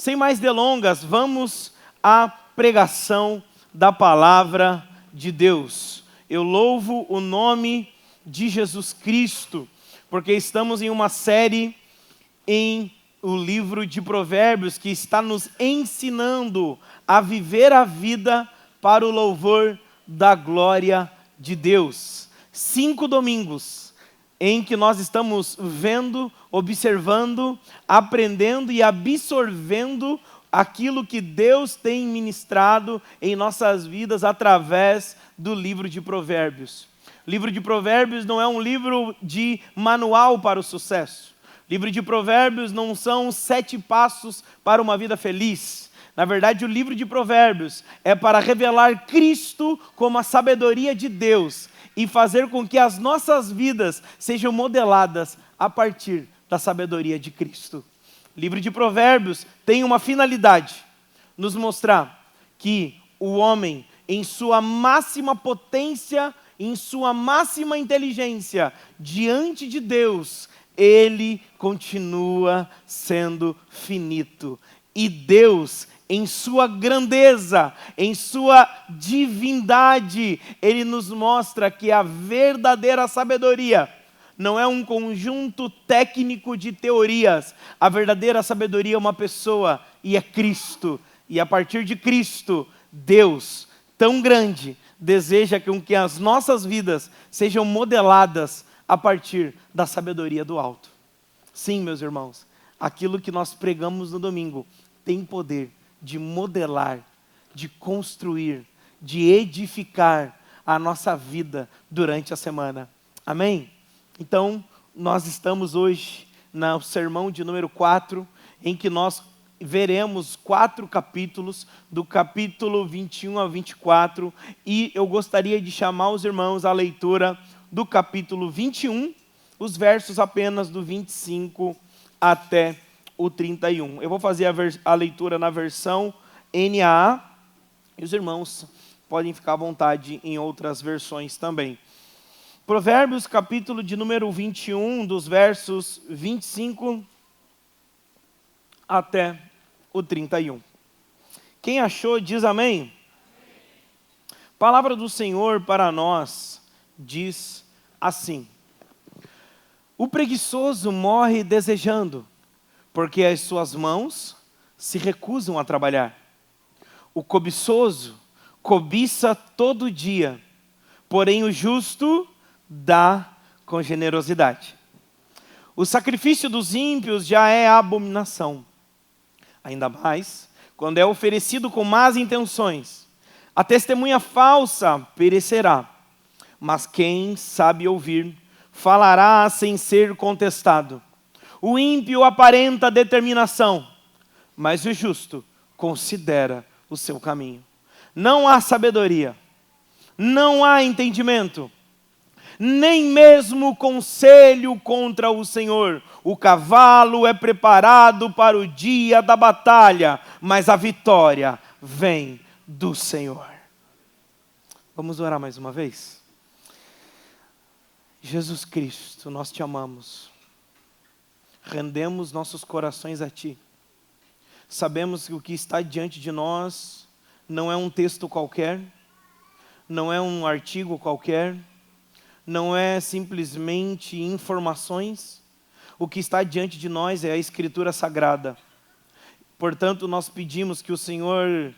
Sem mais delongas, vamos à pregação da palavra de Deus. Eu louvo o nome de Jesus Cristo, porque estamos em uma série em o livro de Provérbios que está nos ensinando a viver a vida para o louvor da glória de Deus. 5 domingos em que nós estamos vendo, observando, aprendendo e absorvendo aquilo que Deus tem ministrado em nossas vidas através do livro de Provérbios. O livro de Provérbios não é um livro de manual para o sucesso. O livro de Provérbios não são 7 passos para uma vida feliz. Na verdade, o livro de Provérbios é para revelar Cristo como a sabedoria de Deus e fazer com que as nossas vidas sejam modeladas a partir da sabedoria de Cristo. O livro de Provérbios tem uma finalidade: nos mostrar que o homem, em sua máxima potência, em sua máxima inteligência, diante de Deus, ele continua sendo finito. E Deus, em sua grandeza, em sua divindade, Ele nos mostra que a verdadeira sabedoria não é um conjunto técnico de teorias. A verdadeira sabedoria é uma pessoa, e é Cristo. E a partir de Cristo, Deus, tão grande, deseja que as nossas vidas sejam modeladas a partir da sabedoria do alto. Sim, meus irmãos, aquilo que nós pregamos no domingo tem poder de modelar, de construir, de edificar a nossa vida durante a semana. Amém? Então, nós estamos hoje no sermão de número 4, em que nós veremos 4 capítulos, do capítulo 21 ao 24, e eu gostaria de chamar os irmãos à leitura do capítulo 21, os versos apenas do 25 até o 31. Eu vou fazer a leitura na versão NAA, e os irmãos podem ficar à vontade em outras versões também. Provérbios, capítulo de número 21, dos versos 25 até o 31. Quem achou, diz amém. Palavra do Senhor para nós diz assim: o preguiçoso morre desejando, porque as suas mãos se recusam a trabalhar. O cobiçoso cobiça todo dia, porém o justo dá com generosidade. O sacrifício dos ímpios já é abominação, ainda mais quando é oferecido com más intenções. A testemunha falsa perecerá, mas quem sabe ouvir falará sem ser contestado. O ímpio aparenta determinação, mas o justo considera o seu caminho. Não há sabedoria, não há entendimento, nem mesmo conselho contra o Senhor. O cavalo é preparado para o dia da batalha, mas a vitória vem do Senhor. Vamos orar mais uma vez? Jesus Cristo, nós te amamos. Rendemos nossos corações a Ti. Sabemos que o que está diante de nós não é um texto qualquer, não é um artigo qualquer, não é simplesmente informações. O que está diante de nós é a Escritura Sagrada. Portanto, nós pedimos que o Senhor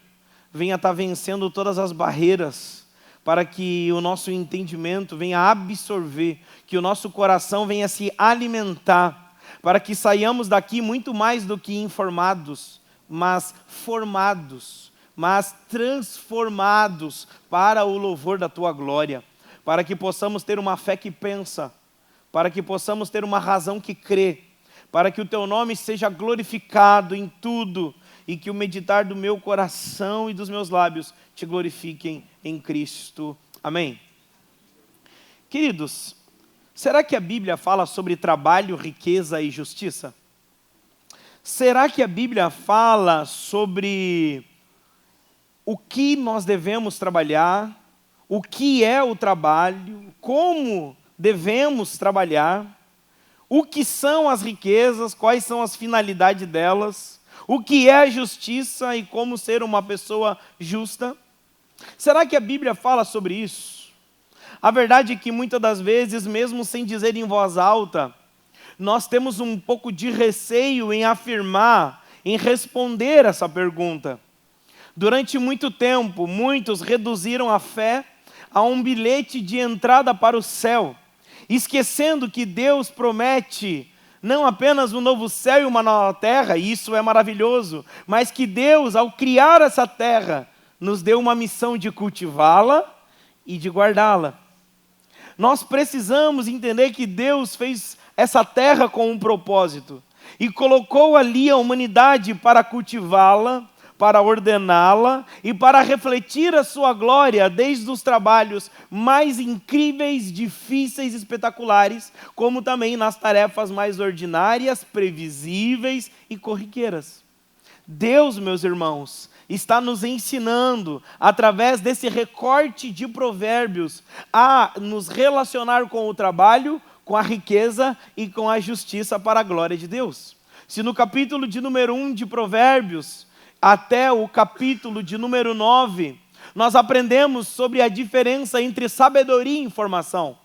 venha estar vencendo todas as barreiras, para que o nosso entendimento venha absorver, que o nosso coração venha se alimentar, para que saiamos daqui muito mais do que informados, mas formados, mas transformados para o louvor da Tua glória, para que possamos ter uma fé que pensa, para que possamos ter uma razão que crê, para que o Teu nome seja glorificado em tudo, e que o meditar do meu coração e dos meus lábios Te glorifiquem em Cristo. Amém. Queridos, será que a Bíblia fala sobre trabalho, riqueza e justiça? Será que a Bíblia fala sobre o que nós devemos trabalhar, o que é o trabalho, como devemos trabalhar, o que são as riquezas, quais são as finalidades delas, O que é justiça e como ser uma pessoa justa? Será que a Bíblia fala sobre isso? A verdade é que muitas das vezes, mesmo sem dizer em voz alta, nós temos um pouco de receio em afirmar, em responder essa pergunta. Durante muito tempo, muitos reduziram a fé a um bilhete de entrada para o céu, esquecendo que Deus promete não apenas um novo céu e uma nova terra, e isso é maravilhoso, mas que Deus, ao criar essa terra, nos deu uma missão de cultivá-la e de guardá-la. Nós precisamos entender que Deus fez essa terra com um propósito e colocou ali a humanidade para cultivá-la, para ordená-la e para refletir a sua glória desde os trabalhos mais incríveis, difíceis, espetaculares, como também nas tarefas mais ordinárias, previsíveis e corriqueiras. Deus, meus irmãos, está nos ensinando, através desse recorte de provérbios, a nos relacionar com o trabalho, com a riqueza e com a justiça para a glória de Deus. Se no capítulo de número 1 de Provérbios, até o capítulo de número 9, nós aprendemos sobre a diferença entre sabedoria e informação.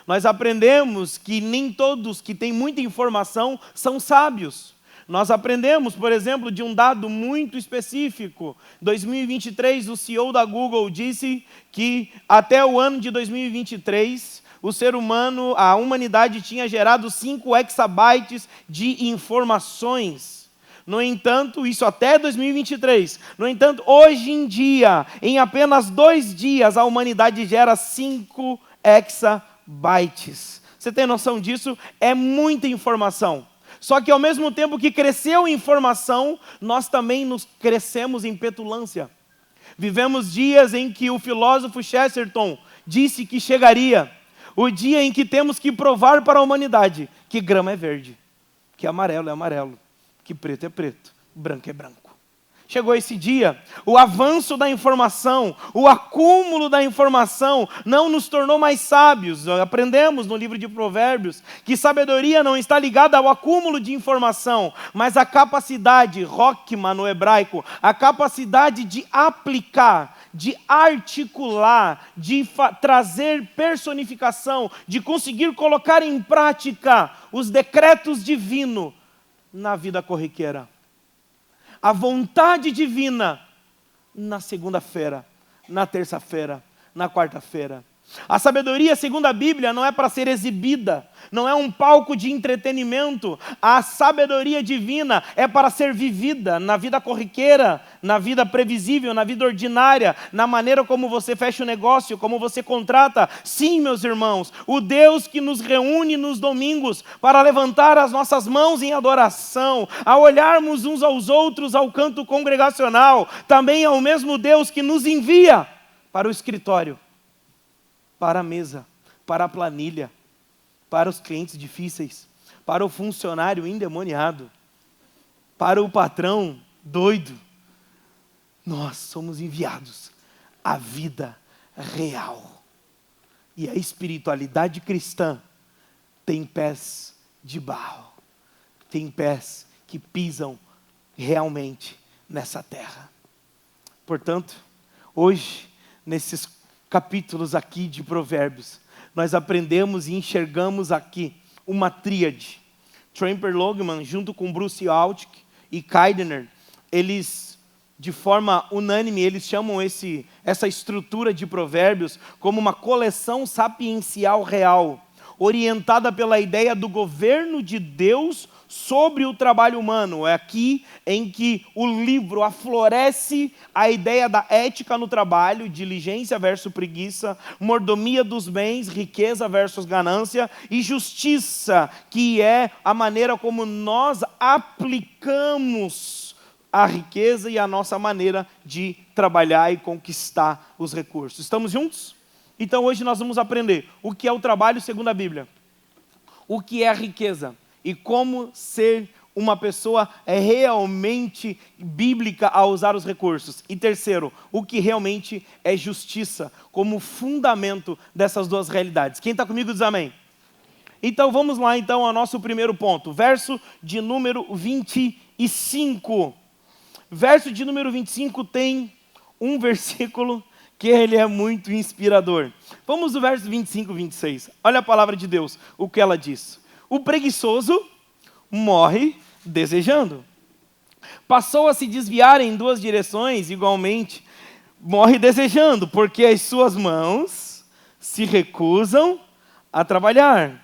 Nós aprendemos que nem todos que têm muita informação são sábios. Nós aprendemos, por exemplo, de um dado muito específico. Em 2023, o CEO da Google disse que até o ano de 2023, o ser humano, a humanidade tinha gerado 5 exabytes de informações. No entanto, isso até 2023. No entanto, hoje em dia, em apenas 2 dias, a humanidade gera 5 exabytes. Você tem noção disso? É muita informação. Só que ao mesmo tempo que cresceu em informação, nós também nos crescemos em petulância. Vivemos dias em que o filósofo Chesterton disse que chegaria o dia em que temos que provar para a humanidade que grama é verde, que amarelo é amarelo, que preto é preto, branco é branco. Chegou esse dia, o avanço da informação, o acúmulo da informação não nos tornou mais sábios. Aprendemos no livro de Provérbios que sabedoria não está ligada ao acúmulo de informação, mas à capacidade, rokma no hebraico, a capacidade de aplicar, de articular, de trazer personificação, de conseguir colocar em prática os decretos divinos na vida corriqueira. A vontade divina na segunda-feira, na terça-feira, na quarta-feira. A sabedoria, segundo a Bíblia, não é para ser exibida, não é um palco de entretenimento. A sabedoria divina é para ser vivida na vida corriqueira, na vida previsível, na vida ordinária, na maneira como você fecha o negócio, como você contrata. Sim, meus irmãos, o Deus que nos reúne nos domingos para levantar as nossas mãos em adoração, a olharmos uns aos outros ao canto congregacional, também é o mesmo Deus que nos envia para o escritório, para a mesa, para a planilha, para os clientes difíceis, para o funcionário endemoniado, para o patrão doido. Nós somos enviados à vida real. E a espiritualidade cristã tem pés de barro, tem pés que pisam realmente nessa terra. Portanto, hoje, nesses capítulos aqui de Provérbios, nós aprendemos e enxergamos aqui uma tríade. Tremper Logman, junto com Bruce Aldick e Kaidner, eles, de forma unânime, eles chamam essa estrutura de Provérbios como uma coleção sapiencial real, orientada pela ideia do governo de Deus sobre o trabalho humano. É aqui em que o livro aflorece a ideia da ética no trabalho, diligência versus preguiça, mordomia dos bens, riqueza versus ganância, e justiça, que é a maneira como nós aplicamos a riqueza e a nossa maneira de trabalhar e conquistar os recursos. Estamos juntos? Então hoje nós vamos aprender o que é o trabalho segundo a Bíblia, o que é a riqueza e como ser uma pessoa realmente bíblica a usar os recursos. E terceiro, o que realmente é justiça como fundamento dessas duas realidades. Quem está comigo diz amém. Então vamos lá então ao nosso primeiro ponto, verso de número 25. verso de número 25 tem um versículo que ele é muito inspirador. Vamos do verso 25 e 26. Olha a palavra de Deus, o que ela diz. O preguiçoso morre desejando. Passou a se desviar em duas direções, igualmente, morre desejando, porque as suas mãos se recusam a trabalhar.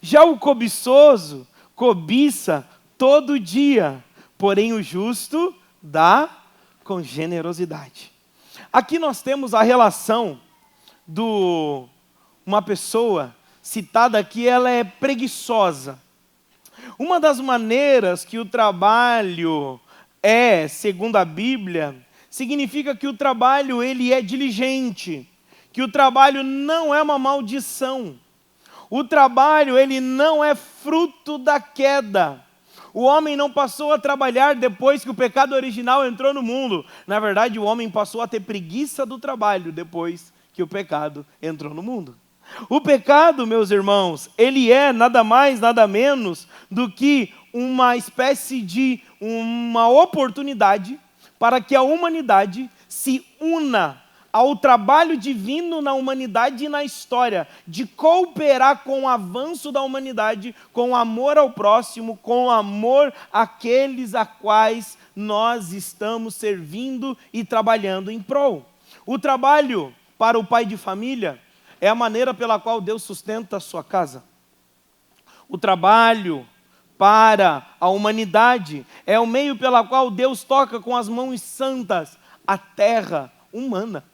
Já o cobiçoso cobiça todo dia, porém o justo dá com generosidade. Aqui nós temos a relação de uma pessoa citada aqui, ela é preguiçosa. Uma das maneiras que o trabalho é, segundo a Bíblia, significa que o trabalho ele é diligente, que o trabalho não é uma maldição. O trabalho ele não é fruto da queda. O homem não passou a trabalhar depois que o pecado original entrou no mundo. Na verdade, o homem passou a ter preguiça do trabalho depois que o pecado entrou no mundo. O pecado, meus irmãos, ele é nada mais, nada menos do que uma espécie de uma oportunidade para que a humanidade se una ao trabalho divino na humanidade e na história, de cooperar com o avanço da humanidade, com amor ao próximo, com amor àqueles a quais nós estamos servindo e trabalhando em prol. O trabalho para o pai de família é a maneira pela qual Deus sustenta a sua casa. O trabalho para a humanidade é o meio pela qual Deus toca com as mãos santas a terra humana.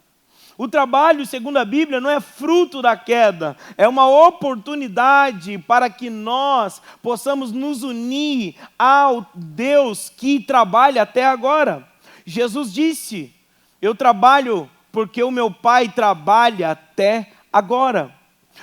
O trabalho, segundo a Bíblia, não é fruto da queda, é uma oportunidade para que nós possamos nos unir ao Deus que trabalha até agora. Jesus disse: eu trabalho porque o meu Pai trabalha até agora.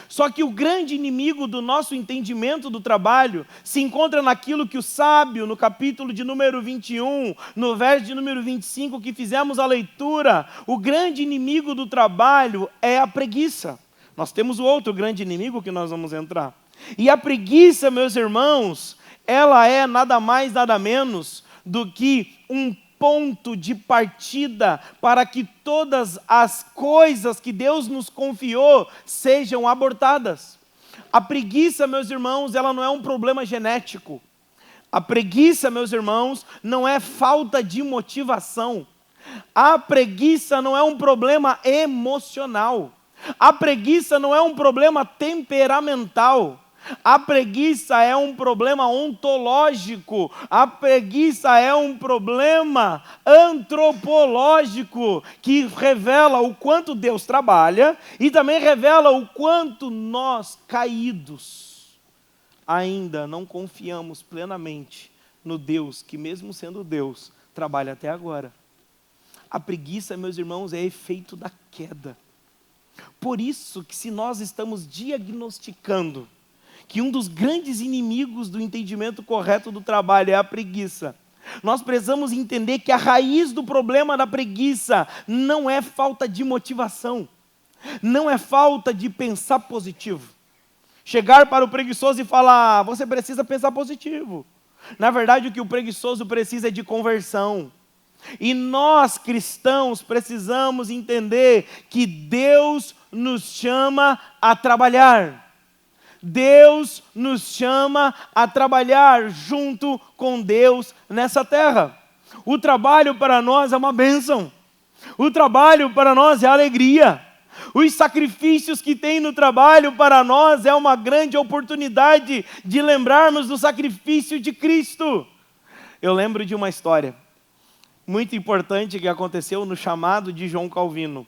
Só que o grande inimigo do nosso entendimento do trabalho se encontra naquilo que o sábio, no capítulo de número 21, no verso de número 25 que fizemos a leitura, o grande inimigo do trabalho é a preguiça. Nós temos o outro grande inimigo que nós vamos entrar. E a preguiça, meus irmãos, ela é nada mais, nada menos do que um ponto de partida para que todas as coisas que Deus nos confiou sejam abortadas. A preguiça, meus irmãos, ela não é um problema genético. A preguiça, meus irmãos, não é falta de motivação. A preguiça não é um problema emocional. A preguiça não é um problema temperamental. A preguiça é um problema ontológico, a preguiça é um problema antropológico que revela o quanto Deus trabalha e também revela o quanto nós, caídos, ainda não confiamos plenamente no Deus que, mesmo sendo Deus, trabalha até agora. A preguiça, meus irmãos, é efeito da queda. Por isso que, se nós estamos diagnosticando que um dos grandes inimigos do entendimento correto do trabalho é a preguiça, nós precisamos entender que a raiz do problema da preguiça não é falta de motivação, não é falta de pensar positivo. Chegar para o preguiçoso e falar: você precisa pensar positivo. Na verdade, o que o preguiçoso precisa é de conversão. E nós, cristãos, precisamos entender que Deus nos chama a trabalhar. Deus nos chama a trabalhar junto com Deus nessa terra. O trabalho para nós é uma bênção. O trabalho para nós é alegria. Os sacrifícios que tem no trabalho para nós é uma grande oportunidade de lembrarmos do sacrifício de Cristo. Eu lembro de uma história muito importante que aconteceu no chamado de João Calvino.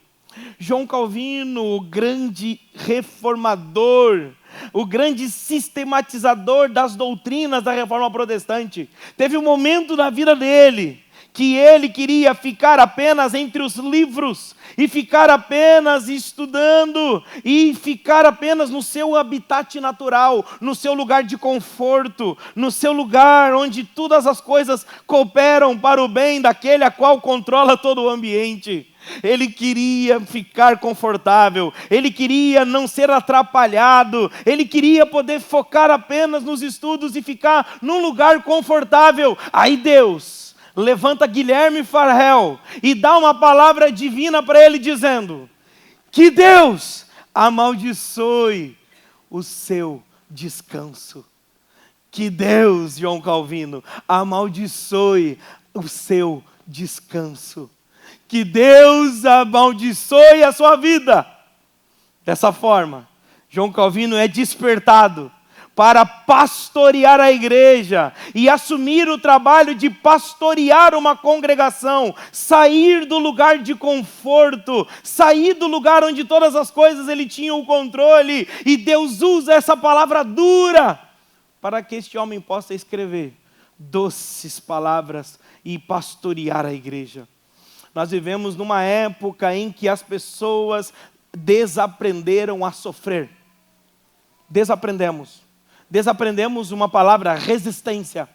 João Calvino, o grande reformador, o grande sistematizador das doutrinas da Reforma Protestante, teve um momento na vida dele que ele queria ficar apenas entre os livros, e ficar apenas estudando, e ficar apenas no seu habitat natural, no seu lugar de conforto, no seu lugar onde todas as coisas cooperam para o bem daquele a qual controla todo o ambiente. Ele queria ficar confortável, ele queria não ser atrapalhado, ele queria poder focar apenas nos estudos e ficar num lugar confortável. Aí Deus levanta Guilherme Farrell e dá uma palavra divina para ele dizendo: que Deus amaldiçoe o seu descanso. Que Deus, João Calvino, amaldiçoe o seu descanso. Que Deus amaldiçoe a sua vida. Dessa forma, João Calvino é despertado para pastorear a igreja e assumir o trabalho de pastorear uma congregação, sair do lugar de conforto, sair do lugar onde todas as coisas ele tinha o controle, e Deus usa essa palavra dura para que este homem possa escrever doces palavras e pastorear a igreja. Nós vivemos numa época em que as pessoas desaprenderam a sofrer. Desaprendemos uma palavra, resistência.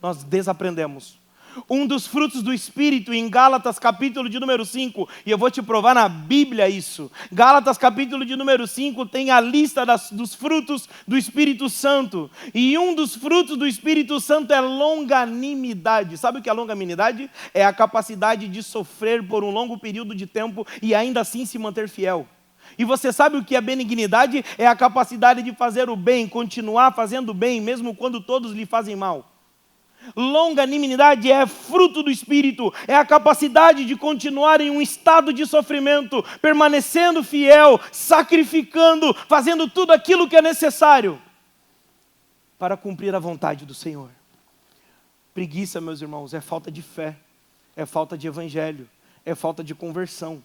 Nós desaprendemos. Um dos frutos do Espírito em Gálatas capítulo de número 5, e eu vou te provar na Bíblia isso. Gálatas capítulo de número 5 tem a lista dos frutos do Espírito Santo. E um dos frutos do Espírito Santo é longanimidade. Sabe o que é longanimidade? É a capacidade de sofrer por um longo período de tempo e ainda assim se manter fiel. E você sabe o que é benignidade? É a capacidade de fazer o bem, continuar fazendo o bem, mesmo quando todos lhe fazem mal. Longanimidade é fruto do Espírito, é a capacidade de continuar em um estado de sofrimento, permanecendo fiel, sacrificando, fazendo tudo aquilo que é necessário para cumprir a vontade do Senhor. Preguiça, meus irmãos, é falta de fé, é falta de evangelho, é falta de conversão.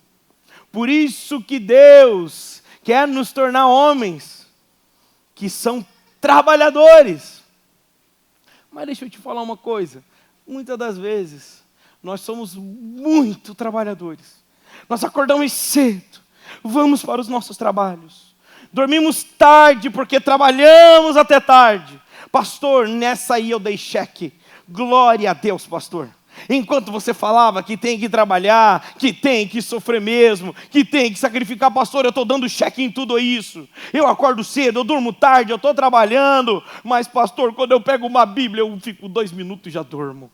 Por isso que Deus quer nos tornar homens que são trabalhadores. Mas deixa eu te falar uma coisa, muitas das vezes nós somos muito trabalhadores. Nós acordamos cedo, vamos para os nossos trabalhos, dormimos tarde porque trabalhamos até tarde. Pastor, nessa aí eu dei cheque, glória a Deus, pastor. Enquanto você falava que tem que trabalhar, que tem que sofrer mesmo, que tem que sacrificar, pastor, eu estou dando cheque em tudo isso. Eu acordo cedo, eu durmo tarde, eu estou trabalhando. Mas pastor, quando eu pego uma Bíblia, eu fico 2 minutos e já durmo.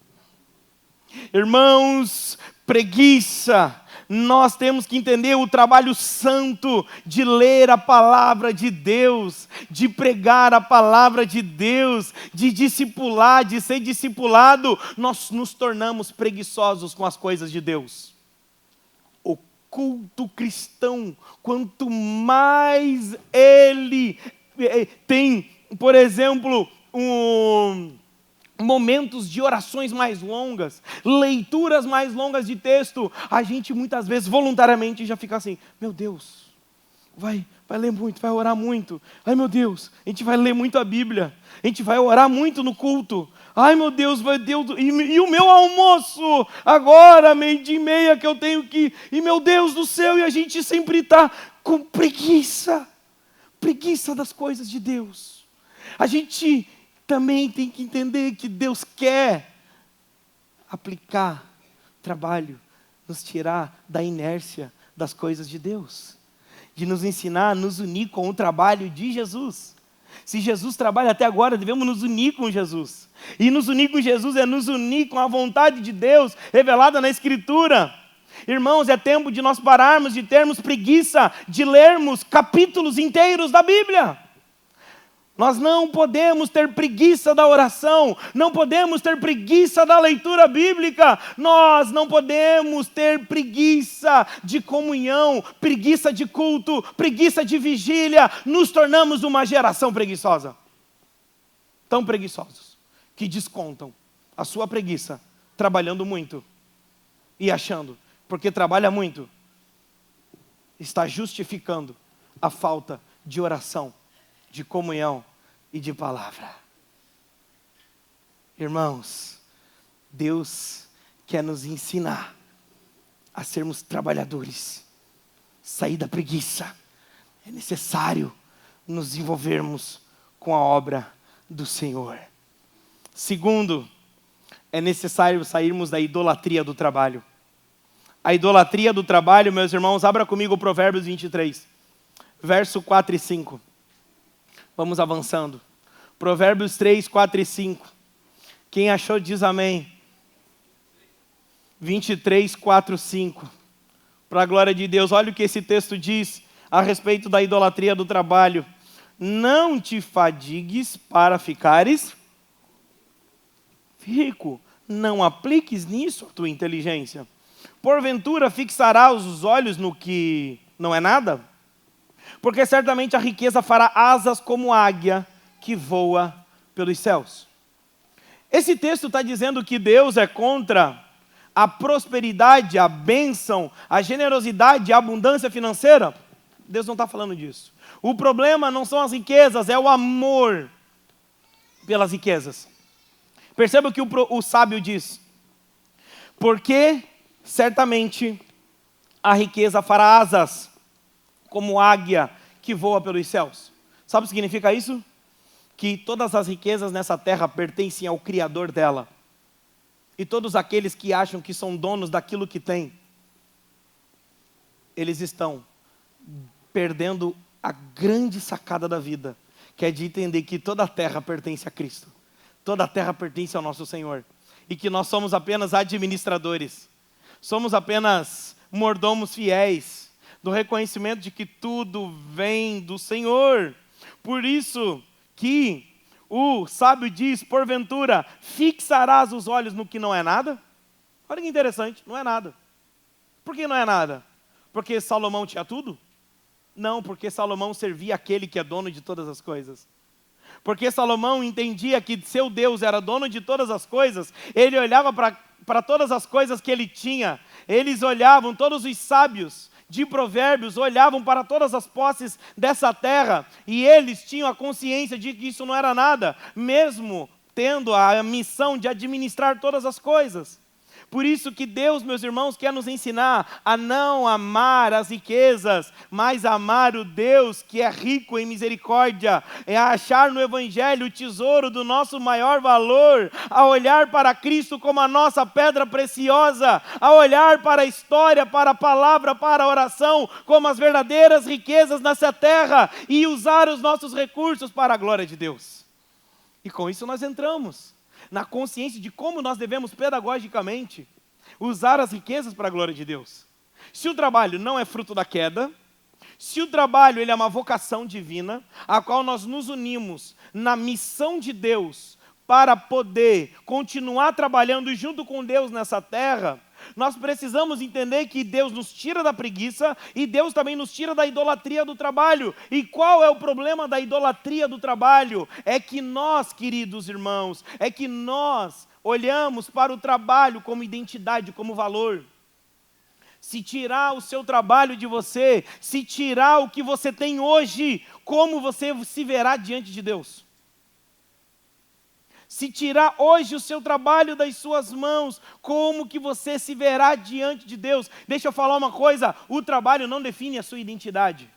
Irmãos, preguiça. Nós temos que entender o trabalho santo de ler a palavra de Deus, de pregar a palavra de Deus, de discipular, de ser discipulado. Nós nos tornamos preguiçosos com as coisas de Deus. O culto cristão, quanto mais ele tem, por exemplo, momentos de orações mais longas, leituras mais longas de texto, a gente muitas vezes voluntariamente já fica assim: meu Deus, vai ler muito, vai orar muito, ai meu Deus, a gente vai ler muito a Bíblia, a gente vai orar muito no culto, ai meu Deus, e o meu almoço, agora 12:30 que eu tenho que, e meu Deus do céu, e a gente sempre está com preguiça das coisas de Deus. A gente também tem que entender que Deus quer aplicar trabalho, nos tirar da inércia das coisas de Deus, de nos ensinar a nos unir com o trabalho de Jesus. Se Jesus trabalha até agora, devemos nos unir com Jesus. E nos unir com Jesus é nos unir com a vontade de Deus revelada na Escritura. Irmãos, é tempo de nós pararmos de termos preguiça de lermos capítulos inteiros da Bíblia. Nós não podemos ter preguiça da oração, não podemos ter preguiça da leitura bíblica, nós não podemos ter preguiça de comunhão, preguiça de culto, preguiça de vigília. Nos tornamos uma geração preguiçosa. Tão preguiçosos que descontam a sua preguiça trabalhando muito e achando, porque trabalha muito, está justificando a falta de oração, de comunhão e de palavra. Irmãos, Deus quer nos ensinar a sermos trabalhadores, sair da preguiça. É necessário nos envolvermos com a obra do Senhor. Segundo, é necessário sairmos da idolatria do trabalho. A idolatria do trabalho, meus irmãos, abra comigo Provérbios 23, verso 4 e 5. Vamos avançando. Provérbios 3, 4 e 5. Quem achou diz amém. 23, 4, 5. Para a glória de Deus, olha o que esse texto diz a respeito da idolatria do trabalho. Não te fadigues para ficares rico. Não apliques nisso a tua inteligência. Porventura fixarás os olhos no que não é nada? Porque certamente a riqueza fará asas como águia que voa pelos céus. Esse texto está dizendo que Deus é contra a prosperidade, a bênção, a generosidade, a abundância financeira? Deus não está falando disso. O problema não são as riquezas, é o amor pelas riquezas. Perceba o que o sábio diz. Porque certamente a riqueza fará asas como águia que voa pelos céus. Sabe o que significa isso? Que todas as riquezas nessa terra pertencem ao Criador dela. E todos aqueles que acham que são donos daquilo que têm, eles estão perdendo a grande sacada da vida, que é de entender que toda a terra pertence a Cristo. Toda a terra pertence ao nosso Senhor. E que nós somos apenas administradores. Somos apenas mordomos fiéis do reconhecimento de que tudo vem do Senhor. Por isso que o sábio diz, porventura, fixarás os olhos no que não é nada? Olha que interessante, não é nada. Por que não é nada? Porque Salomão tinha tudo? Não, porque Salomão servia aquele que é dono de todas as coisas. Porque Salomão entendia que seu Deus era dono de todas as coisas, ele olhava para todas as coisas que ele tinha. Eles olhavam, todos os sábios de Provérbios olhavam para todas as posses dessa terra, e eles tinham a consciência de que isso não era nada, mesmo tendo a missão de administrar todas as coisas. Por isso que Deus, meus irmãos, quer nos ensinar a não amar as riquezas, mas amar o Deus que é rico em misericórdia, é achar no Evangelho o tesouro do nosso maior valor, a olhar para Cristo como a nossa pedra preciosa, a olhar para a história, para a palavra, para a oração, como as verdadeiras riquezas nessa terra, e usar os nossos recursos para a glória de Deus. E com isso nós entramos na consciência de como nós devemos pedagogicamente usar as riquezas para a glória de Deus. Se o trabalho não é fruto da queda, se o trabalho ele é uma vocação divina, a qual nós nos unimos na missão de Deus para poder continuar trabalhando junto com Deus nessa terra, nós precisamos entender que Deus nos tira da preguiça e Deus também nos tira da idolatria do trabalho. E qual é o problema da idolatria do trabalho? É que nós, queridos irmãos, é que nós olhamos para o trabalho como identidade, como valor. Se tirar o seu trabalho de você, se tirar o que você tem hoje, como você se verá diante de Deus? Se tirar hoje o seu trabalho das suas mãos, como que você se verá diante de Deus? Deixa eu falar uma coisa, o trabalho não define a sua identidade.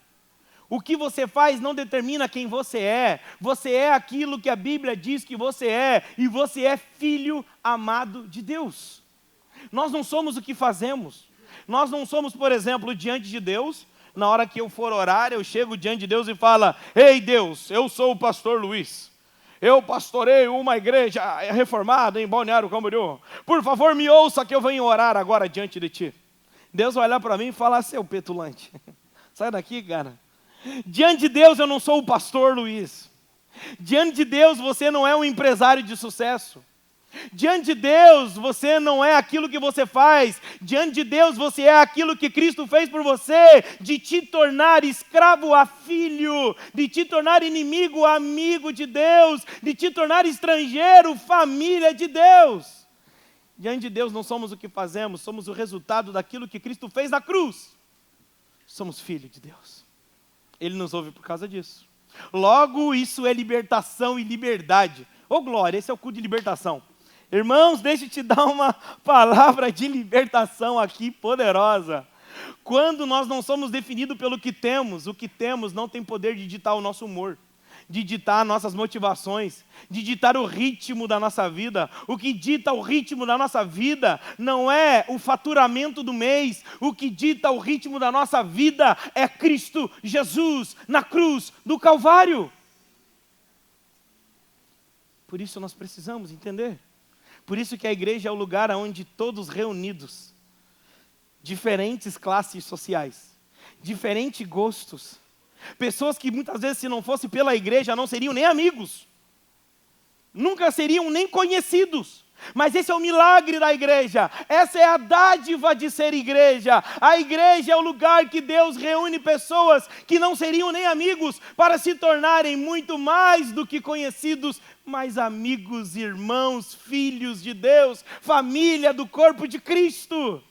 O que você faz não determina quem você é aquilo que a Bíblia diz que você é, e você é filho amado de Deus. Nós não somos o que fazemos, nós não somos, por exemplo, diante de Deus, na hora que eu for orar, eu chego diante de Deus e falo, ei Deus, eu sou o pastor Luiz. Eu pastorei uma igreja reformada em Balneário Camboriú. Por favor, me ouça que eu venho orar agora diante de ti. Deus vai olhar para mim e falar, seu petulante, sai daqui, cara. Diante de Deus eu não sou o pastor Luiz. Diante de Deus você não é um empresário de sucesso. Diante de Deus você não é aquilo que você faz. Diante de Deus você é aquilo que Cristo fez por você, de te tornar escravo a filho, de te tornar inimigo a amigo de Deus, de te tornar estrangeiro, família de Deus. Diante de Deus não somos o que fazemos, somos o resultado daquilo que Cristo fez na cruz. Somos filhos de Deus. Ele nos ouve por causa disso. Logo, isso é libertação e liberdade. Ô glória, esse é o culto de libertação. Irmãos, deixa eu te dar uma palavra de libertação aqui poderosa. Quando nós não somos definidos pelo que temos, o que temos não tem poder de ditar o nosso humor, de ditar nossas motivações, de ditar o ritmo da nossa vida. O que dita o ritmo da nossa vida não é o faturamento do mês, o que dita o ritmo da nossa vida é Cristo Jesus na cruz do Calvário. Por isso nós precisamos entender. Por isso que a igreja é o lugar onde todos reunidos, diferentes classes sociais, diferentes gostos, pessoas que muitas vezes, se não fosse pela igreja, não seriam nem amigos, nunca seriam nem conhecidos. Mas esse é o milagre da igreja, essa é a dádiva de ser igreja. A igreja é o lugar que Deus reúne pessoas que não seriam nem amigos, para se tornarem muito mais do que conhecidos, mas amigos, irmãos, filhos de Deus, família do corpo de Cristo.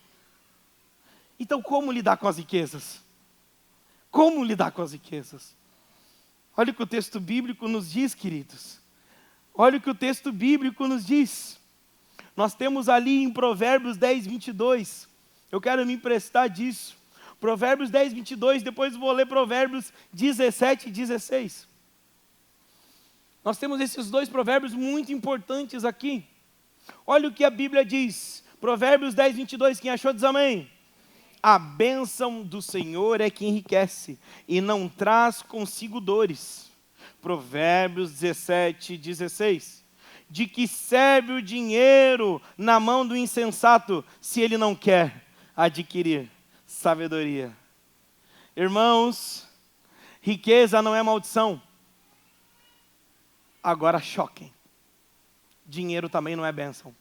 Então, como lidar com as riquezas? Como lidar com as riquezas? Olha o que o texto bíblico nos diz, queridos. Olha o que o texto bíblico nos diz. Nós temos ali em Provérbios 10, 22. Eu quero me emprestar disso. Provérbios 10, 22, depois vou ler Provérbios 17 e 16. Nós temos esses dois provérbios muito importantes aqui. Olha o que a Bíblia diz. Provérbios 10, 22, quem achou diz amém. A bênção do Senhor é que enriquece e não traz consigo dores. Provérbios 17, 16. De que serve o dinheiro na mão do insensato, se ele não quer adquirir sabedoria? Irmãos, riqueza não é maldição. Agora choquem. Dinheiro também não é bênção.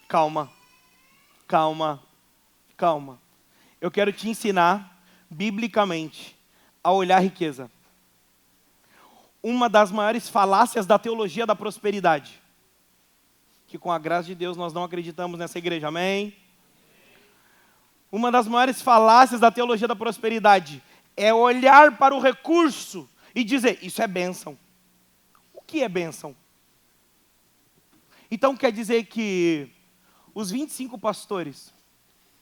Calma, calma, calma. Eu quero te ensinar, biblicamente, a olhar a riqueza. Uma das maiores falácias da teologia da prosperidade, que com a graça de Deus nós não acreditamos nessa igreja, amém? Uma das maiores falácias da teologia da prosperidade é olhar para o recurso e dizer, isso é bênção. O que é bênção? Então quer dizer que os 25 pastores,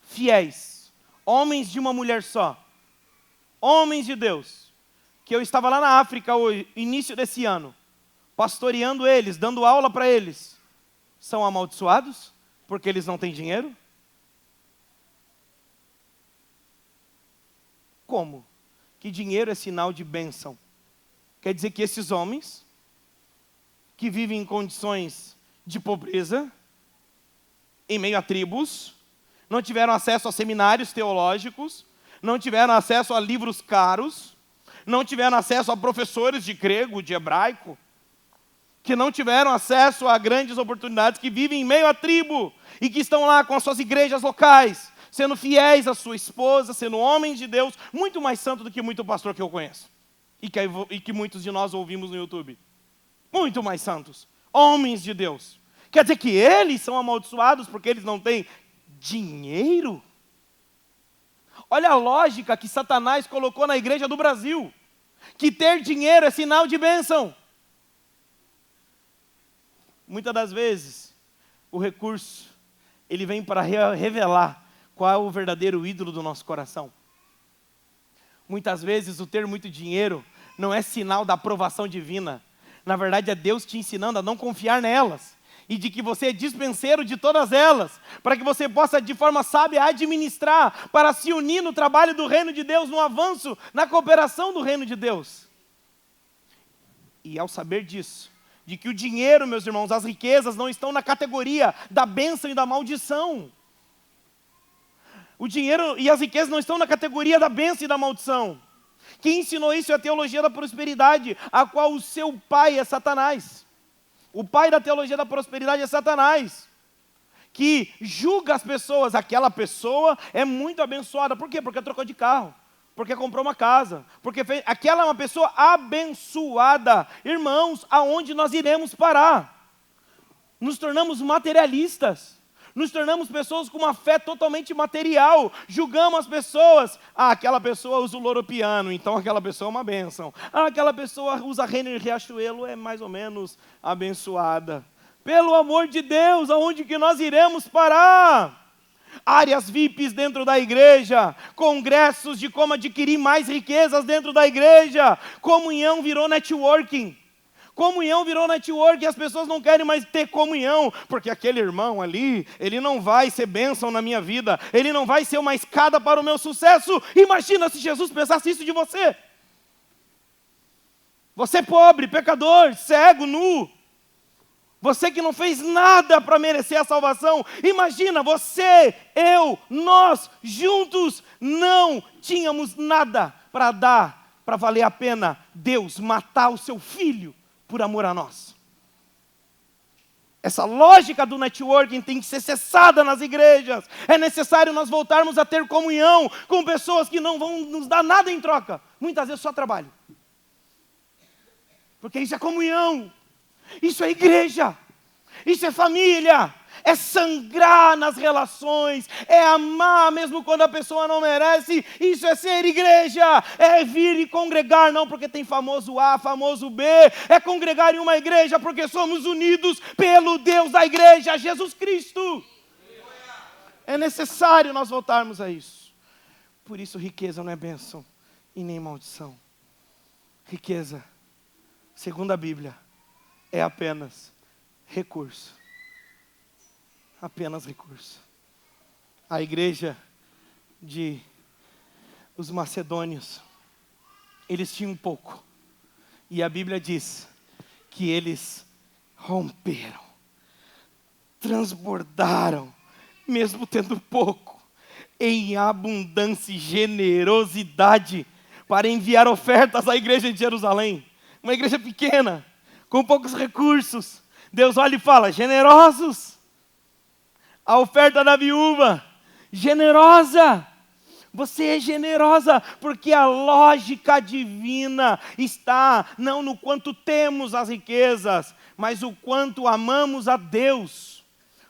fiéis, homens de uma mulher só, homens de Deus, que eu estava lá na África hoje, início desse ano, pastoreando eles, dando aula para eles, são amaldiçoados porque eles não têm dinheiro? Como? Que dinheiro é sinal de bênção? Quer dizer que esses homens, que vivem em condições de pobreza, em meio a tribos, não tiveram acesso a seminários teológicos, não tiveram acesso a livros caros, não tiveram acesso a professores de grego, de hebraico, que não tiveram acesso a grandes oportunidades, que vivem em meio à tribo e que estão lá com as suas igrejas locais, sendo fiéis à sua esposa, sendo homens de Deus, muito mais santo do que muito pastor que eu conheço e que muitos de nós ouvimos no YouTube. Muito mais santos, homens de Deus. Quer dizer que eles são amaldiçoados porque eles não têm dinheiro? Olha a lógica que Satanás colocou na igreja do Brasil, que ter dinheiro é sinal de bênção. Muitas das vezes, o recurso, ele vem para revelar qual é o verdadeiro ídolo do nosso coração. Muitas vezes, o ter muito dinheiro não é sinal da aprovação divina. Na verdade, é Deus te ensinando a não confiar nelas. E de que você é dispenseiro de todas elas, para que você possa de forma sábia administrar, para se unir no trabalho do reino de Deus, no avanço, na cooperação do reino de Deus. E ao saber disso, de que o dinheiro, meus irmãos, as riquezas não estão na categoria da bênção e da maldição. O dinheiro e as riquezas não estão na categoria da bênção e da maldição. Quem ensinou isso é a teologia da prosperidade, a qual o seu pai é Satanás. O pai da teologia da prosperidade é Satanás, que julga as pessoas. Aquela pessoa é muito abençoada. Por quê? Porque trocou de carro, porque comprou uma casa, porque fez... Aquela é uma pessoa abençoada. Irmãos, aonde nós iremos parar? Nos tornamos materialistas. Nos tornamos pessoas com uma fé totalmente material. Julgamos as pessoas. Ah, aquela pessoa usa o Loro Piano, então aquela pessoa é uma bênção. Ah, aquela pessoa usa Renner Riachuelo, é mais ou menos abençoada. Pelo amor de Deus, aonde que nós iremos parar? Áreas VIPs dentro da igreja, congressos de como adquirir mais riquezas dentro da igreja. Comunhão virou networking. Comunhão virou network e as pessoas não querem mais ter comunhão, porque aquele irmão ali, ele não vai ser bênção na minha vida, ele não vai ser uma escada para o meu sucesso. Imagina se Jesus pensasse isso de você. Você pobre, pecador, cego, nu. Você que não fez nada para merecer a salvação. Imagina, você, eu, nós, juntos, não tínhamos nada para dar, para valer a pena Deus matar o seu filho por amor a nós. Essa lógica do networking tem que ser cessada nas igrejas. É necessário nós voltarmos a ter comunhão com pessoas que não vão nos dar nada em troca. Muitas vezes só trabalho. Porque isso é comunhão. Isso é igreja. Isso é família. É sangrar nas relações. É amar mesmo quando a pessoa não merece. Isso é ser igreja. É vir e congregar, não porque tem famoso A, famoso B. É congregar em uma igreja porque somos unidos pelo Deus da igreja, Jesus Cristo. É necessário nós voltarmos a isso. Por isso riqueza não é bênção e nem maldição. Riqueza, segundo a Bíblia, é apenas recurso. Apenas recurso. A igreja de os macedônios, eles tinham pouco. E a Bíblia diz que eles romperam, transbordaram, mesmo tendo pouco, em abundância e generosidade, para enviar ofertas à igreja de Jerusalém. Uma igreja pequena, com poucos recursos. Deus olha e fala, generosos. A oferta da viúva, generosa. Você é generosa, porque a lógica divina está não no quanto temos as riquezas, mas o quanto amamos a Deus.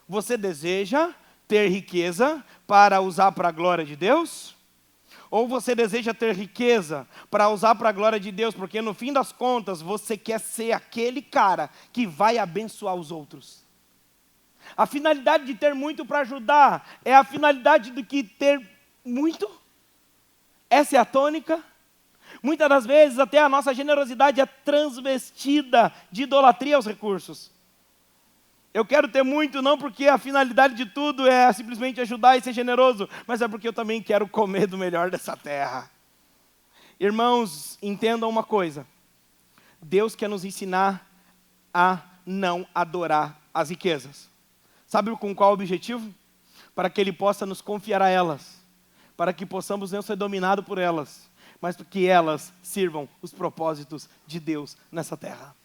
Você deseja ter riqueza para usar para a glória de Deus? Ou você deseja ter riqueza para usar para a glória de Deus, porque no fim das contas você quer ser aquele cara que vai abençoar os outros? A finalidade de ter muito para ajudar é a finalidade do que ter muito? Essa é a tônica? Muitas das vezes até a nossa generosidade é transvestida de idolatria aos recursos. Eu quero ter muito não porque a finalidade de tudo é simplesmente ajudar e ser generoso, mas é porque eu também quero comer do melhor dessa terra. Irmãos, entendam uma coisa. Deus quer nos ensinar a não adorar as riquezas. Sabe com qual objetivo? Para que Ele possa nos confiar a elas. Para que possamos não ser dominados por elas, mas para que elas sirvam os propósitos de Deus nessa terra.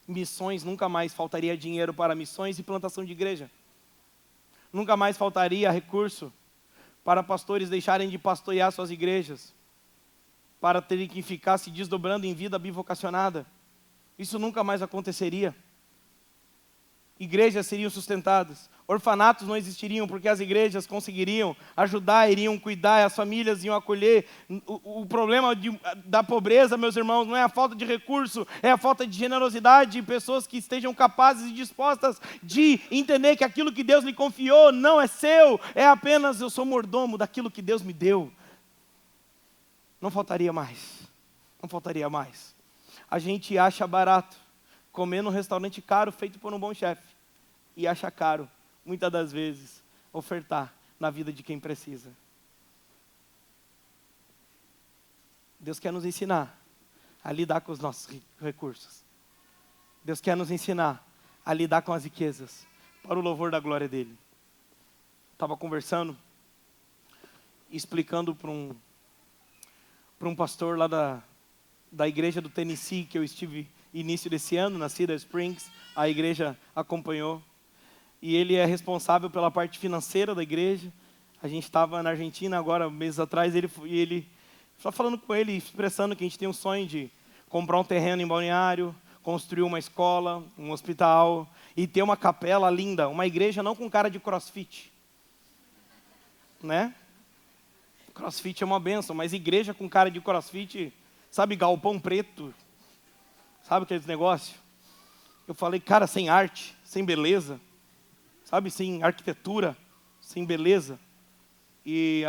Missões, nunca mais faltaria dinheiro para missões e plantação de igreja. Nunca mais faltaria recurso para pastores deixarem de pastorear suas igrejas, para terem que ficar se desdobrando em vida bivocacionada. Isso nunca mais aconteceria. Igrejas seriam sustentadas, orfanatos não existiriam porque as igrejas conseguiriam ajudar, iriam cuidar, as famílias iam acolher. O problema da pobreza, meus irmãos, não é a falta de recurso, é a falta de generosidade de pessoas que estejam capazes e dispostas de entender que aquilo que Deus lhe confiou não é seu, é apenas eu sou mordomo daquilo que Deus me deu. Não faltaria mais, não faltaria mais. A gente acha barato comer num restaurante caro feito por um bom chefe. E acha caro, muitas das vezes, ofertar na vida de quem precisa. Deus quer nos ensinar a lidar com os nossos recursos. Deus quer nos ensinar a lidar com as riquezas, para o louvor da glória dEle. Estava conversando, explicando para um pastor lá da igreja do Tennessee, que eu estive início desse ano, na Cedar Springs, a igreja acompanhou, e ele é responsável pela parte financeira da igreja. A gente estava na Argentina agora, meses atrás, e ele só falando com ele, expressando que a gente tem um sonho de comprar um terreno em Balneário, construir uma escola, um hospital, e ter uma capela linda, uma igreja não com cara de crossfit, né? Crossfit é uma bênção, mas igreja com cara de crossfit, sabe, galpão preto, sabe aqueles negócios? Eu falei, cara, sem arte, sem beleza, sabe, sem arquitetura, sem beleza. E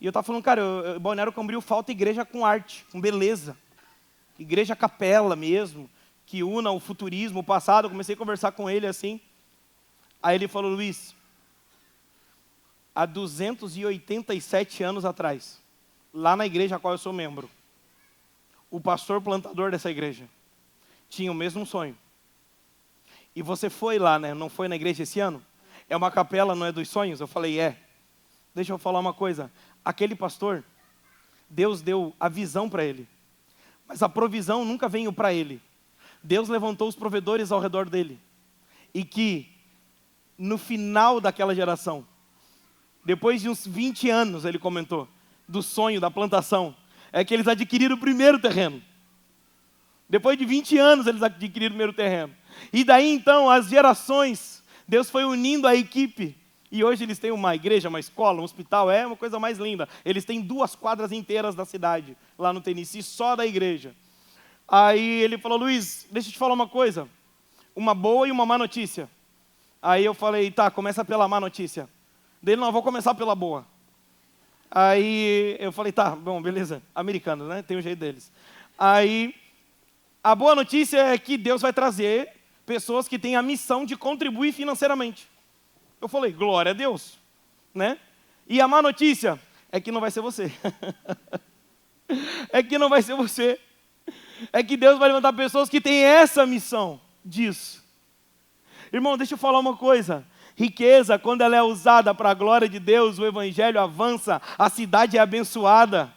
eu estava falando, cara, Balneário Camboriú falta igreja com arte, com beleza. Igreja capela mesmo, que una o futurismo, o passado. Eu comecei a conversar com ele assim. Aí ele falou, Luiz, há 287 anos atrás, lá na igreja a qual eu sou membro, o pastor plantador dessa igreja tinha o mesmo sonho E você foi lá, né? Não foi na igreja esse ano? É uma capela, não é dos sonhos? Eu falei, é. Deixa eu falar uma coisa. Aquele pastor, Deus deu a visão para ele. Mas a provisão nunca veio para ele. Deus levantou os provedores ao redor dele. E que, no final daquela geração, depois de uns 20 anos, ele comentou, do sonho, da plantação, é que eles adquiriram o primeiro terreno. Depois de 20 anos, eles adquiriram o primeiro terreno. E daí, então, as gerações, Deus foi unindo a equipe. E hoje eles têm uma igreja, uma escola, um hospital, é uma coisa mais linda. Eles têm 2 quadras inteiras da cidade, lá no Tennessee, só da igreja. Aí ele falou, Luiz, deixa eu te falar uma coisa. Uma boa e uma má notícia. Aí eu falei, tá, começa pela má notícia. Dele, não, vou começar pela boa. Aí eu falei, tá, bom, beleza. Americanos, né? Tem o jeito deles. Aí, a boa notícia é que Deus vai trazer pessoas que têm a missão de contribuir financeiramente. Eu falei, glória a Deus, né? E a má notícia é que não vai ser você. É que não vai ser você. É que Deus vai levantar pessoas que têm essa missão disso. Irmão, deixa eu falar uma coisa. Riqueza, quando ela é usada para a glória de Deus, o evangelho avança, a cidade é abençoada.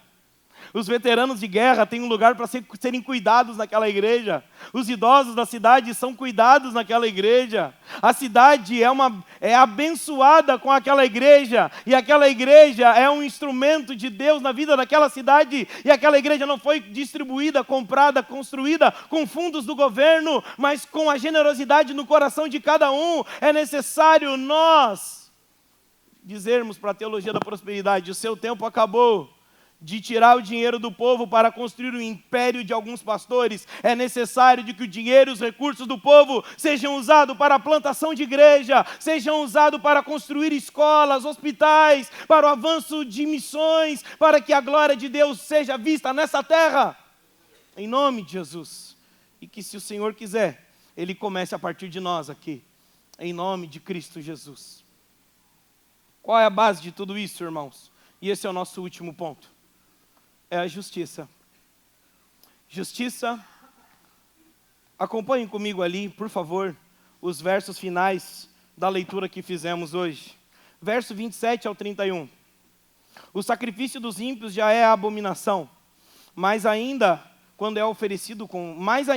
Os veteranos de guerra têm um lugar para serem cuidados naquela igreja. Os idosos da cidade são cuidados naquela igreja. A cidade é abençoada com aquela igreja. E aquela igreja é um instrumento de Deus na vida daquela cidade. E aquela igreja não foi distribuída, comprada, construída com fundos do governo, mas com a generosidade no coração de cada um. É necessário nós dizermos para a teologia da prosperidade, o seu tempo acabou de tirar o dinheiro do povo para construir o império de alguns pastores. É necessário de que o dinheiro e os recursos do povo sejam usados para a plantação de igreja, sejam usados para construir escolas, hospitais, para o avanço de missões, para que a glória de Deus seja vista nessa terra. Em nome de Jesus. E que, se o Senhor quiser, Ele comece a partir de nós aqui. Em nome de Cristo Jesus. Qual é a base de tudo isso, irmãos? E esse é o nosso último ponto. É a justiça. Justiça. Acompanhem comigo ali, por favor, os versos finais da leitura que fizemos hoje. Verso 27 ao 31. O sacrifício dos ímpios já é abominação, mas ainda quando é oferecido com más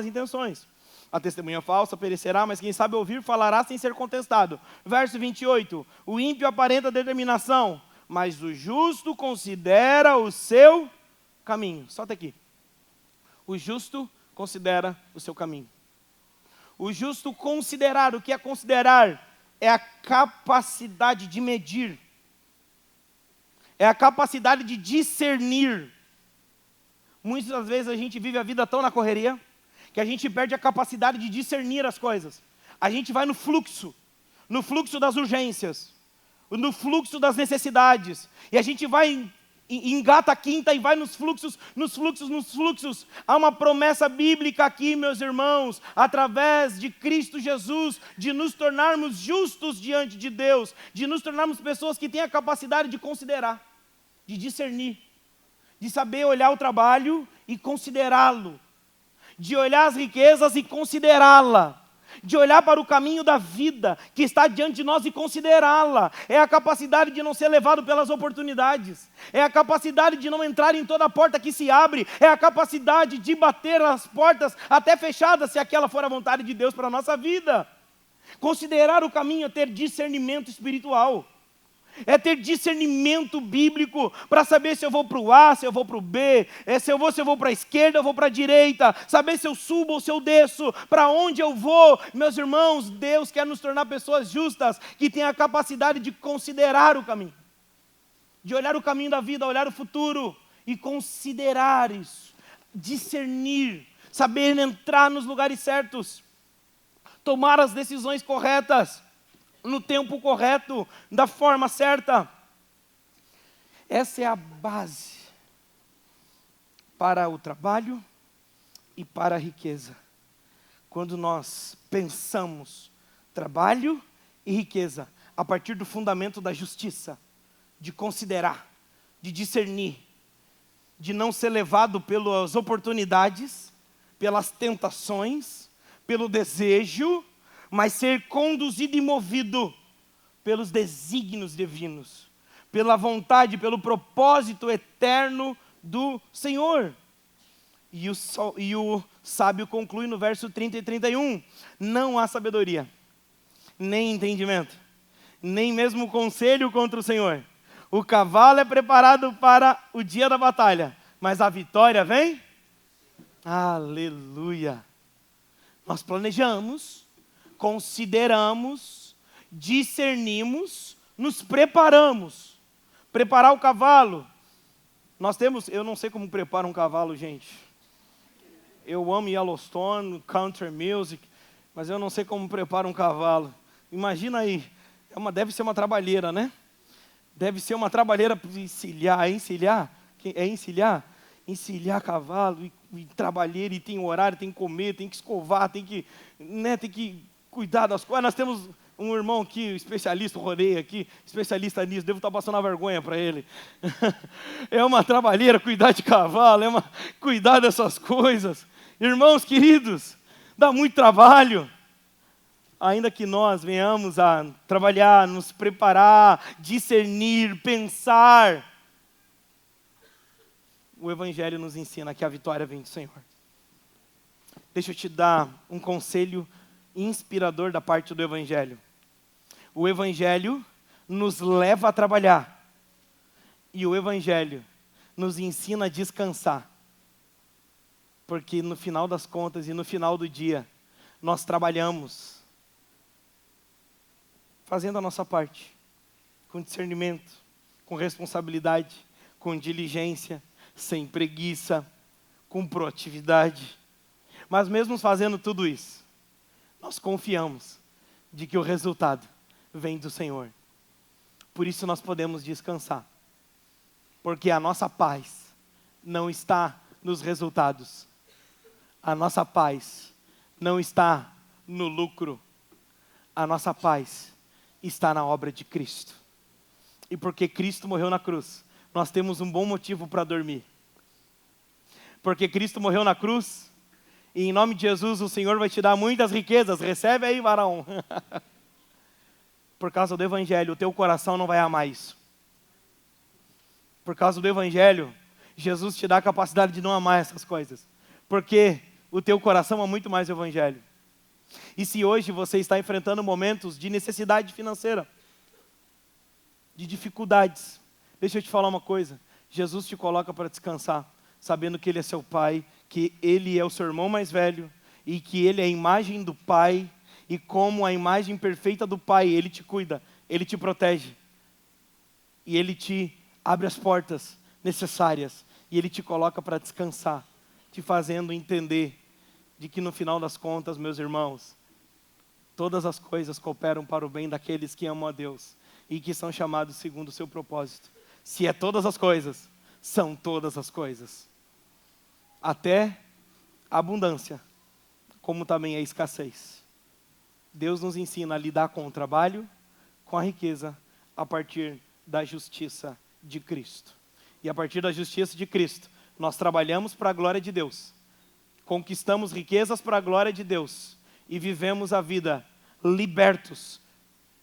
intenções. A testemunha falsa perecerá, mas quem sabe ouvir falará sem ser contestado. Verso 28. O ímpio aparenta determinação, mas o justo considera o seu caminho. Só até aqui. O justo considera o seu caminho. O justo considerar, o que é considerar? É a capacidade de medir. É a capacidade de discernir. Muitas vezes a gente vive a vida tão na correria, que a gente perde a capacidade de discernir as coisas. A gente vai no fluxo das urgências, no fluxo das necessidades, e a gente vai, engata a quinta e vai nos fluxos. Há uma promessa bíblica aqui, meus irmãos, através de Cristo Jesus, de nos tornarmos justos diante de Deus, de nos tornarmos pessoas que têm a capacidade de considerar, de discernir, de saber olhar o trabalho e considerá-lo, de olhar as riquezas e considerá-la, de olhar para o caminho da vida que está diante de nós e considerá-la. É a capacidade de não ser levado pelas oportunidades, é a capacidade de não entrar em toda porta que se abre, é a capacidade de bater as portas até fechadas, se aquela for a vontade de Deus para a nossa vida. Considerar o caminho é ter discernimento espiritual. É ter discernimento bíblico para saber se eu vou para o A, se eu vou para o B, se eu vou para a esquerda, eu vou para a direita, saber se eu subo ou se eu desço, para onde eu vou. Meus irmãos, Deus quer nos tornar pessoas justas, que têm a capacidade de considerar o caminho, de olhar o caminho da vida, olhar o futuro e considerar isso, discernir, saber entrar nos lugares certos, tomar as decisões corretas, no tempo correto, da forma certa. Essa é a base para o trabalho e para a riqueza. Quando nós pensamos trabalho e riqueza a partir do fundamento da justiça, de considerar, de discernir, de não ser levado pelas oportunidades, pelas tentações, pelo desejo, mas ser conduzido e movido pelos desígnios divinos, pela vontade, pelo propósito eterno do Senhor. E o sábio conclui no verso 30 e 31, não há sabedoria, nem entendimento, nem mesmo conselho contra o Senhor. O cavalo é preparado para o dia da batalha, mas a vitória vem? Aleluia! Nós planejamos, consideramos, discernimos, nos preparamos. Preparar o cavalo. Eu não sei como prepara um cavalo, gente. Eu amo Yellowstone, country music, mas eu não sei como prepara um cavalo. Imagina aí, deve ser uma trabalheira, né? Deve ser uma trabalheira para encilhar, encilhar cavalo, e trabalheira, e tem horário, tem que comer, tem que escovar, tem que cuidar das coisas. Nós temos um irmão aqui, especialista, rodeio aqui, especialista nisso, devo estar passando a vergonha para ele. É uma trabalheira cuidar de cavalo, cuidar dessas coisas. Irmãos queridos, dá muito trabalho. Ainda que nós venhamos a trabalhar, nos preparar, discernir, pensar, o Evangelho nos ensina que a vitória vem do Senhor. Deixa eu te dar um conselho inspirador da parte do Evangelho. O Evangelho nos leva a trabalhar. E o Evangelho nos ensina a descansar. Porque no final das contas e no final do dia, nós trabalhamos fazendo a nossa parte, com discernimento, com responsabilidade, com diligência, sem preguiça, com proatividade. Mas mesmo fazendo tudo isso, nós confiamos de que o resultado vem do Senhor. Por isso nós podemos descansar. Porque a nossa paz não está nos resultados. A nossa paz não está no lucro. A nossa paz está na obra de Cristo. E porque Cristo morreu na cruz, nós temos um bom motivo para dormir. Porque Cristo morreu na cruz, e em nome de Jesus o Senhor vai te dar muitas riquezas. Recebe aí, varão. Por causa do Evangelho, o teu coração não vai amar isso. Por causa do Evangelho, Jesus te dá a capacidade de não amar essas coisas. Porque o teu coração ama muito mais o Evangelho. E se hoje você está enfrentando momentos de necessidade financeira, de dificuldades, deixa eu te falar uma coisa. Jesus te coloca para descansar, sabendo que Ele é seu Pai, que Ele é o seu irmão mais velho, e que Ele é a imagem do Pai, e como a imagem perfeita do Pai, Ele te cuida, Ele te protege, e Ele te abre as portas necessárias, e Ele te coloca para descansar, te fazendo entender de que no final das contas, meus irmãos, todas as coisas cooperam para o bem daqueles que amam a Deus e que são chamados segundo o seu propósito. Se é todas as coisas, são todas as coisas. Até a abundância, como também a escassez. Deus nos ensina a lidar com o trabalho, com a riqueza, a partir da justiça de Cristo. E a partir da justiça de Cristo, nós trabalhamos para a glória de Deus. Conquistamos riquezas para a glória de Deus e vivemos a vida libertos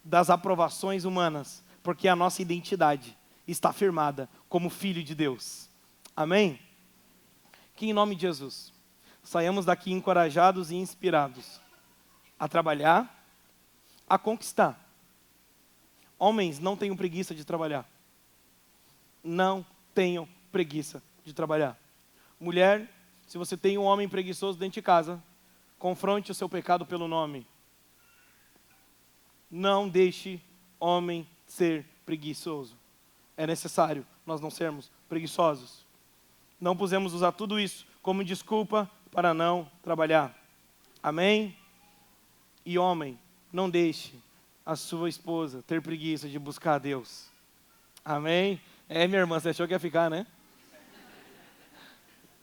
das aprovações humanas, porque a nossa identidade está firmada como filho de Deus. Amém? Que em nome de Jesus, saiamos daqui encorajados e inspirados a trabalhar, a conquistar. Homens, não tenham preguiça de trabalhar. Não tenham preguiça de trabalhar. Mulher, se você tem um homem preguiçoso dentro de casa, confronte o seu pecado pelo nome. Não deixe homem ser preguiçoso. É necessário nós não sermos preguiçosos. Não podemos usar tudo isso como desculpa para não trabalhar. Amém? E homem, não deixe a sua esposa ter preguiça de buscar a Deus. Amém? Minha irmã, você achou que ia ficar, né?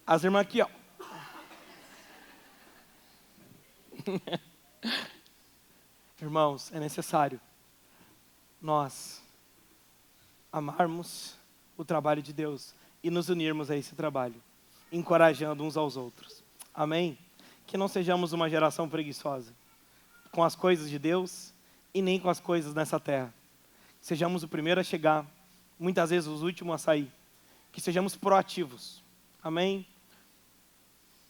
As irmãs aqui, ó. Irmãos, é necessário nós amarmos o trabalho de Deus e nos unirmos a esse trabalho, encorajando uns aos outros. Amém? que não sejamos uma geração preguiçosa com as coisas de Deus e nem com as coisas nessa terra. Que sejamos o primeiro a chegar, muitas vezes os últimos a sair. Que sejamos proativos. Amém?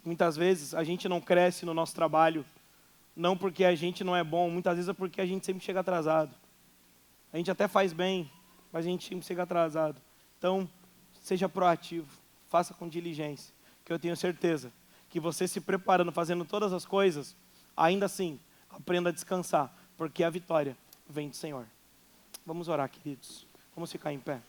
Muitas vezes a gente não cresce no nosso trabalho, não porque a gente não é bom, muitas vezes é porque a gente sempre chega atrasado. A gente até faz bem, mas a gente sempre chega atrasado. Então, seja proativo, faça com diligência, que eu tenho certeza que você se preparando, fazendo todas as coisas, ainda assim, aprenda a descansar, porque a vitória vem do Senhor. Vamos orar, queridos. Vamos ficar em pé.